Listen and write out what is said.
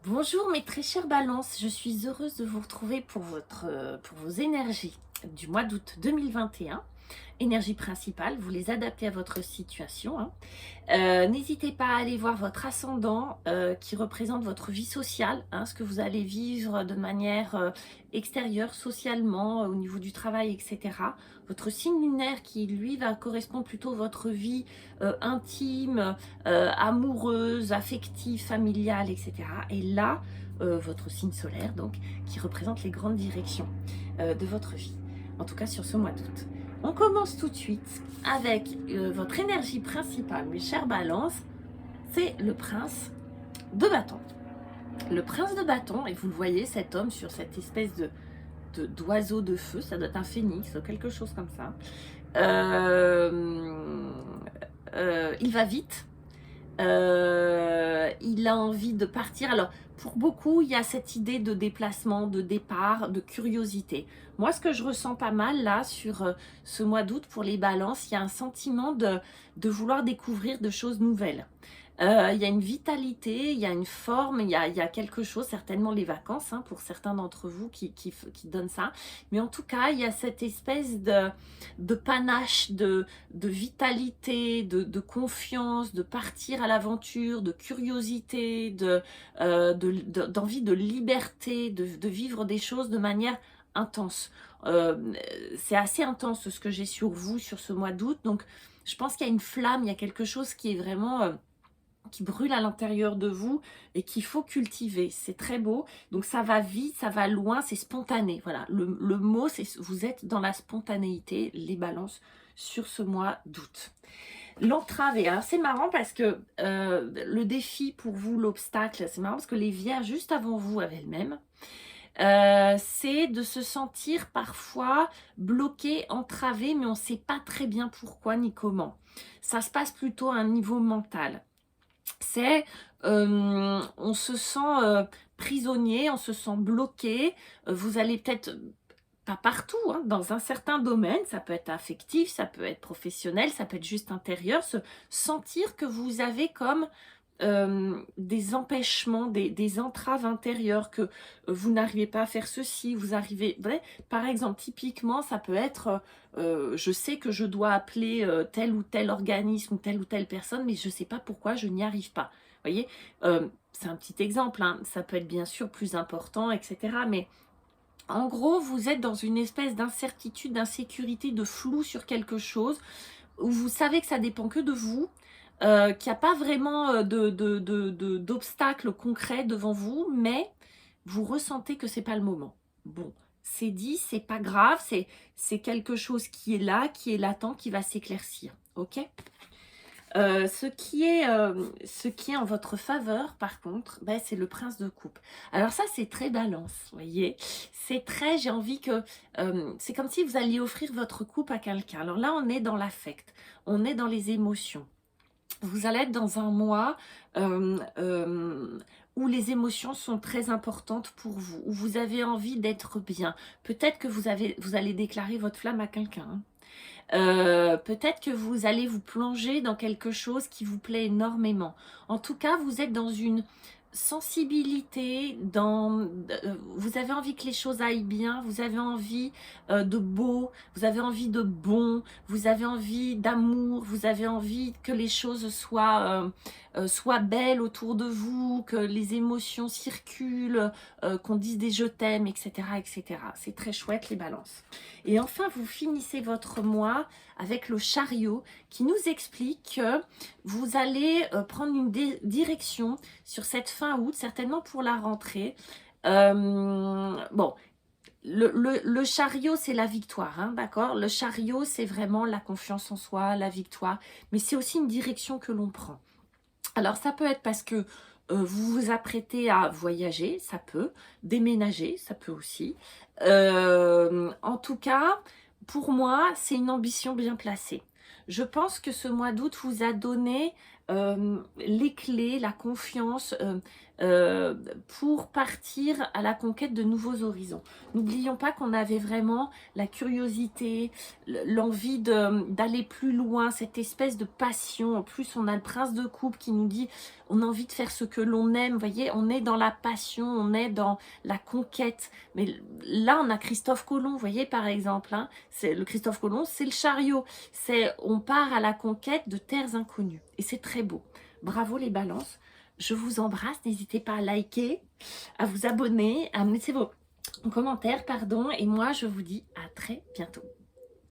Bonjour mes très chères balances, je suis heureuse de vous retrouver pour vos énergies du mois d'août 2021. Énergie principale, vous les adaptez à votre situation, hein. N'hésitez pas à aller voir votre ascendant qui représente votre vie sociale, hein, ce que vous allez vivre de manière extérieure, socialement, au niveau du travail, etc. Votre signe lunaire qui, lui, va correspondre plutôt à votre vie intime, amoureuse, affective, familiale, etc. Et là, votre signe solaire, donc, qui représente les grandes directions de votre vie, en tout cas sur ce mois d'août. On commence tout de suite avec votre énergie principale, mes chères balances, c'est le prince de bâton. Le prince de bâton, et vous le voyez, cet homme sur cette espèce d'oiseau de feu, ça doit être un phénix, quelque chose comme ça. Il va vite, il a envie de partir. Alors, pour beaucoup, il y a cette idée de déplacement, de départ, de curiosité. Moi, ce que je ressens pas mal là sur ce mois d'août pour les balances, il y a un sentiment de vouloir découvrir de choses nouvelles. Il y a une vitalité, il y a une forme, il y a quelque chose, certainement les vacances, hein, pour certains d'entre vous qui donnent ça. Mais en tout cas, il y a cette espèce de panache, de vitalité, de confiance, de partir à l'aventure, de curiosité, d'envie de liberté, de vivre des choses de manière intense. C'est assez intense ce que j'ai sur vous sur ce mois d'août. Donc, je pense qu'il y a une flamme, il y a quelque chose qui est vraiment qui brûle à l'intérieur de vous et qu'il faut cultiver. C'est très beau. Donc ça va vite, ça va loin, c'est spontané. Voilà, le mot, c'est vous êtes dans la spontanéité, les balances, sur ce mois d'août. L'entrave est assez marrant parce que le défi pour vous, l'obstacle, c'est marrant parce que les vierges juste avant vous avaient le même. C'est de se sentir parfois bloqué, entravé, mais on ne sait pas très bien pourquoi ni comment. Ça se passe plutôt à un niveau mental. C'est on se sent prisonnier, on se sent bloqué. Vous allez peut-être pas partout, hein, dans un certain domaine, ça peut être affectif, ça peut être professionnel, ça peut être juste intérieur, se sentir que vous avez comme des empêchements, des entraves intérieures, que vous n'arrivez pas à faire ceci, vous arrivez... Par exemple, typiquement, ça peut être, je sais que je dois appeler tel ou tel organisme ou telle personne, mais je ne sais pas pourquoi je n'y arrive pas. Vous voyez, c'est un petit exemple, hein, ça peut être bien sûr plus important, etc. Mais en gros, vous êtes dans une espèce d'incertitude, d'insécurité, de flou sur quelque chose, où vous savez que ça dépend que de vous, qu'il n'y a pas vraiment d'obstacle concret devant vous, mais vous ressentez que c'est pas le moment. Bon, c'est dit, c'est pas grave, c'est quelque chose qui est là, qui est latent, qui va s'éclaircir. Ok. Ce qui est en votre faveur, par contre, ben, c'est le prince de coupe. Alors ça, c'est très balance, vous voyez. C'est très, j'ai envie que... c'est comme si vous alliez offrir votre coupe à quelqu'un. Alors là, on est dans l'affect, on est dans les émotions. Vous allez être dans un mois où les émotions sont très importantes pour vous, où vous avez envie d'être bien. Peut-être que vous allez déclarer votre flamme à quelqu'un, hein. Peut-être que vous allez vous plonger dans quelque chose qui vous plaît énormément. En tout cas, vous êtes dans une sensibilité, vous avez envie que les choses aillent bien, vous avez envie de beau, vous avez envie de bon, vous avez envie d'amour, vous avez envie que les choses soient belles autour de vous, que les émotions circulent, qu'on dise des je t'aime, etc., etc. C'est très chouette les balances. Et enfin, vous finissez votre mois avec le chariot qui nous explique que vous allez prendre une direction sur cette fin août, certainement pour la rentrée. Bon, le chariot, c'est la victoire, hein, d'accord? Le chariot, c'est vraiment la confiance en soi, la victoire, mais c'est aussi une direction que l'on prend. Alors, ça peut être parce que vous vous apprêtez à voyager, ça peut, déménager, ça peut aussi. En tout cas, pour moi, c'est une ambition bien placée. Je pense que ce mois d'août vous a donné les clés, la confiance pour partir à la conquête de nouveaux horizons. N'oublions pas qu'on avait vraiment la curiosité, l'envie d'aller plus loin, cette espèce de passion. En plus, on a le prince de coupe qui nous dit on a envie de faire ce que l'on aime. Vous voyez, on est dans la passion, on est dans la conquête. Mais là, on a Christophe Colomb, vous voyez, par exemple. Hein, le Christophe Colomb, c'est le chariot. On part à la conquête de terres inconnues. Et c'est très beau. Bravo les balances. Je vous embrasse. N'hésitez pas à liker, à vous abonner, à me laisser vos commentaires, pardon. Et moi, je vous dis à très bientôt.